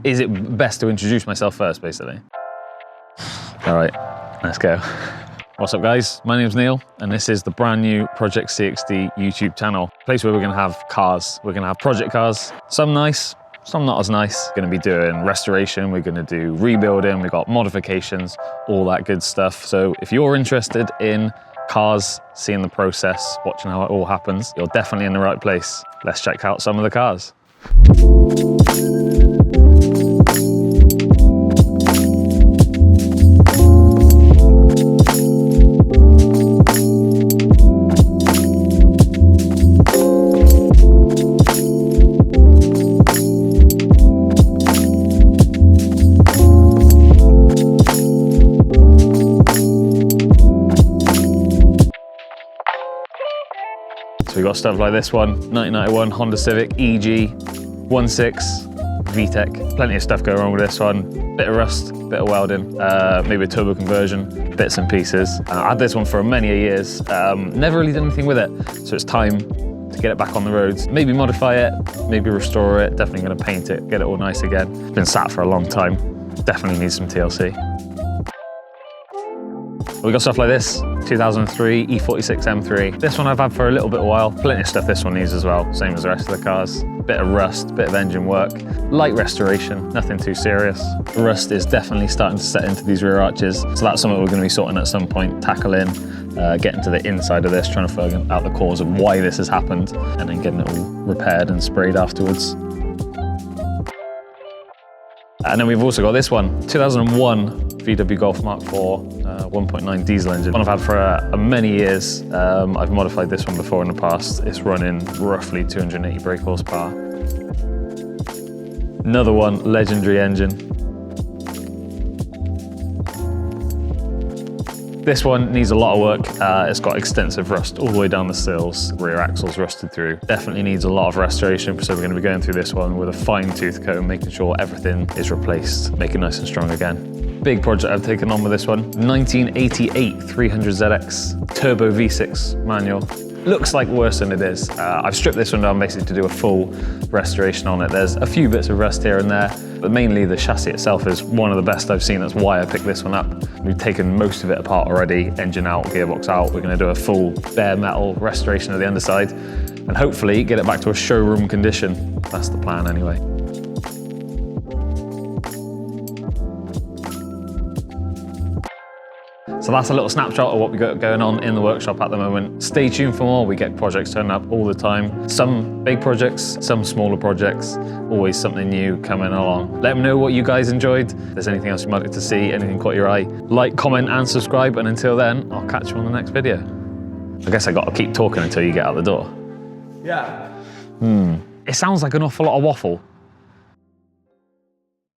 Is it best to introduce myself first, basically? All right, let's go. What's up, guys? My name's Neil, and this is the brand new Project CXD YouTube channel. Place where we're gonna have cars. We're gonna have project cars, some nice, some not as nice. We're gonna be doing restoration, we're gonna do rebuilding, we've got modifications, all that good stuff. So if you're interested in cars, seeing the process, watching how it all happens, you're definitely in the right place. Let's check out some of the cars. So we've got stuff like this one, 1991 Honda Civic EG 1.6 VTEC. Plenty of stuff going on with this one. Bit of rust, bit of welding, maybe a turbo conversion, bits and pieces. I had this one for many years. Never really did anything with it. So it's time to get it back on the roads. Maybe modify it, maybe restore it. Definitely gonna paint it, get it all nice again. It's been sat for a long time. Definitely needs some TLC. We got stuff like this, 2003 E46 M3. This one I've had for a little bit of while. Plenty of stuff this one needs as well, same as the rest of the cars. Bit of rust, bit of engine work, light restoration, nothing too serious. Rust is definitely starting to set into these rear arches, so that's something we're going to be sorting at some point, tackling, getting to the inside of this, trying to figure out the cause of why this has happened, and then getting it all repaired and sprayed afterwards. And then we've also got this one, 2001 VW Golf Mark IV 1.9 diesel engine. One I've had for many years. I've modified this one before in the past. It's running roughly 280 brake horsepower. Another one, legendary engine. This one needs a lot of work. It's got extensive rust all the way down the sills. Rear axle's rusted through. Definitely needs a lot of restoration, so we're going to be going through this one with a fine-tooth comb, making sure everything is replaced, make it nice and strong again. Big project I've taken on with this one. 1988 300ZX Turbo V6 manual. Looks like worse than it is. I've stripped this one down basically to do a full restoration on it. There's a few bits of rust here and there, but mainly the chassis itself is one of the best I've seen. That's why I picked this one up. We've taken most of it apart already, engine out, gearbox out. We're gonna do a full bare metal restoration of the underside and hopefully get it back to a showroom condition. That's the plan anyway. So that's a little snapshot of what we got going on in the workshop at the moment. Stay tuned for more. We get projects turning up all the time. Some big projects, some smaller projects, always something new coming along. Let me know what you guys enjoyed. If there's anything else you might like to see, anything caught your eye, like, comment and subscribe. And until then, I'll catch you on the next video. I guess I got to keep talking until you get out the door. Yeah. It sounds like an awful lot of waffle.